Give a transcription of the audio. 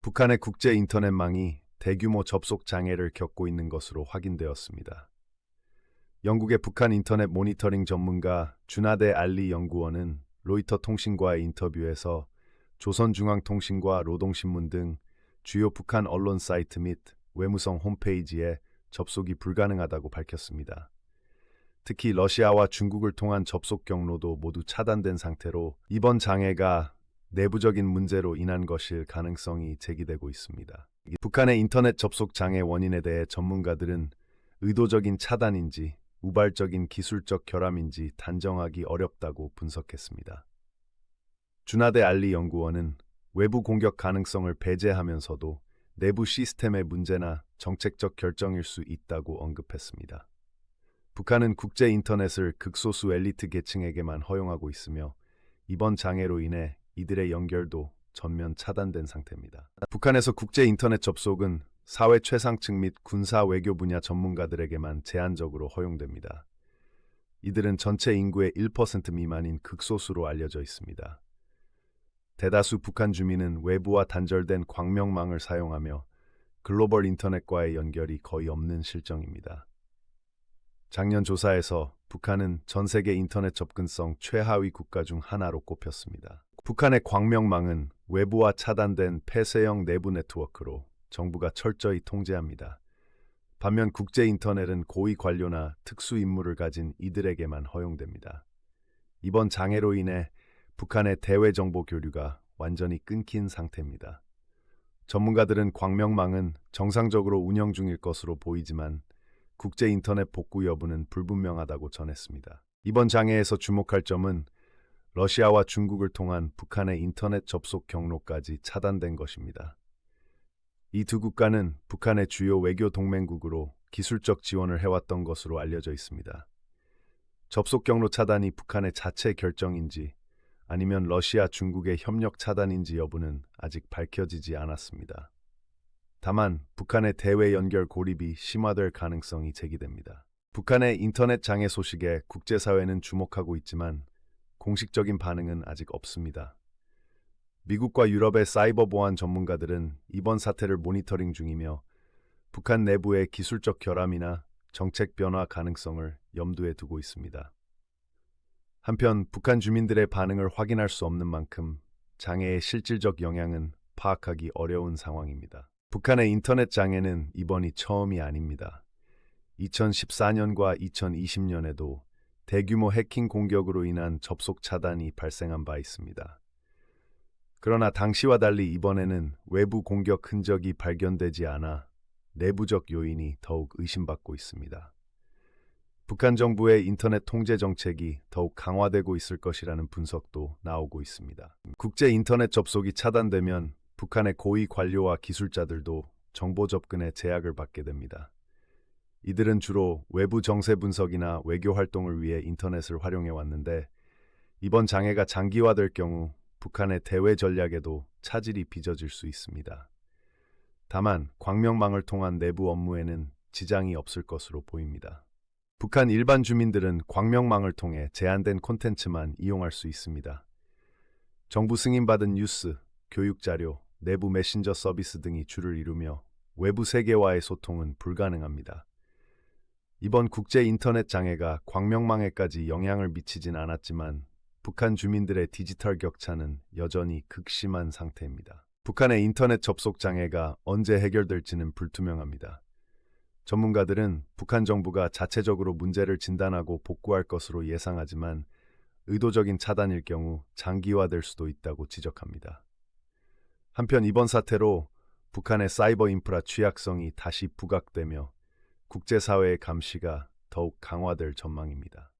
북한의 국제 인터넷망이 대규모 접속 장애를 겪고 있는 것으로 확인되었습니다. 영국의 북한 인터넷 모니터링 전문가 주나데 알리 연구원은 로이터 통신과의 인터뷰에서 조선중앙통신과 노동신문 등 주요 북한 언론 사이트 및 외무성 홈페이지에 접속이 불가능하다고 밝혔습니다. 특히 러시아와 중국을 통한 접속 경로도 모두 차단된 상태로 이번 장애가 내부적인 문제로 인한 것일 가능성이 제기되고 있습니다. 북한의 인터넷 접속 장애 원인에 대해 전문가들은 의도적인 차단인지 우발적인 기술적 결함인지 단정하기 어렵다고 분석했습니다. 주나데 알리 연구원은 외부 공격 가능성을 배제하면서도 내부 시스템의 문제나 정책적 결정일 수 있다고 언급했습니다. 북한은 국제 인터넷을 극소수 엘리트 계층에게만 허용하고 있으며 이번 장애로 인해 이들의 연결도 전면 차단된 상태입니다. 북한에서 국제 인터넷 접속은 사회 최상층 및 군사 외교 분야 전문가들에게만 제한적으로 허용됩니다. 이들은 전체 인구의 1% 미만인 극소수로 알려져 있습니다. 대다수 북한 주민은 외부와 단절된 광명망을 사용하며 글로벌 인터넷과의 연결이 거의 없는 실정입니다. 작년 조사에서 북한은 전 세계 인터넷 접근성 최하위 국가 중 하나로 꼽혔습니다. 북한의 광명망은 외부와 차단된 폐쇄형 내부 네트워크로 정부가 철저히 통제합니다. 반면 국제 인터넷은 고위 관료나 특수 임무를 가진 이들에게만 허용됩니다. 이번 장애로 인해 북한의 대외 정보 교류가 완전히 끊긴 상태입니다. 전문가들은 광명망은 정상적으로 운영 중일 것으로 보이지만 국제 인터넷 복구 여부는 불분명하다고 전했습니다. 이번 장애에서 주목할 점은 러시아와 중국을 통한 북한의 인터넷 접속 경로까지 차단된 것입니다. 이 두 국가는 북한의 주요 외교 동맹국으로 기술적 지원을 해왔던 것으로 알려져 있습니다. 접속 경로 차단이 북한의 자체 결정인지 아니면 러시아, 중국의 협력 차단인지 여부는 아직 밝혀지지 않았습니다. 다만 북한의 대외 연결 고립이 심화될 가능성이 제기됩니다. 북한의 인터넷 장애 소식에 국제사회는 주목하고 있지만 공식적인 반응은 아직 없습니다. 미국과 유럽의 사이버 보안 전문가들은 이번 사태를 모니터링 중이며 북한 내부의 기술적 결함이나 정책 변화 가능성을 염두에 두고 있습니다. 한편 북한 주민들의 반응을 확인할 수 없는 만큼 장애의 실질적 영향은 파악하기 어려운 상황입니다. 북한의 인터넷 장애는 이번이 처음이 아닙니다. 2014년과 2020년에도 대규모 해킹 공격으로 인한 접속 차단이 발생한 바 있습니다. 그러나 당시와 달리 이번에는 외부 공격 흔적이 발견되지 않아 내부적 요인이 더욱 의심받고 있습니다. 북한 정부의 인터넷 통제 정책이 더욱 강화되고 있을 것이라는 분석도 나오고 있습니다. 국제 인터넷 접속이 차단되면 북한의 고위 관료와 기술자들도 정보 접근에 제약을 받게 됩니다. 이들은 주로 외부 정세 분석이나 외교 활동을 위해 인터넷을 활용해 왔는데 이번 장애가 장기화될 경우 북한의 대외 전략에도 차질이 빚어질 수 있습니다. 다만 광명망을 통한 내부 업무에는 지장이 없을 것으로 보입니다. 북한 일반 주민들은 광명망을 통해 제한된 콘텐츠만 이용할 수 있습니다. 정부 승인받은 뉴스, 교육자료, 내부 메신저 서비스 등이 주를 이루며 외부 세계와의 소통은 불가능합니다. 이번 국제 인터넷 장애가 광명망에까지 영향을 미치진 않았지만 북한 주민들의 디지털 격차는 여전히 극심한 상태입니다. 북한의 인터넷 접속 장애가 언제 해결될지는 불투명합니다. 전문가들은 북한 정부가 자체적으로 문제를 진단하고 복구할 것으로 예상하지만 의도적인 차단일 경우 장기화될 수도 있다고 지적합니다. 한편 이번 사태로 북한의 사이버 인프라 취약성이 다시 부각되며 국제사회의 감시가 더욱 강화될 전망입니다.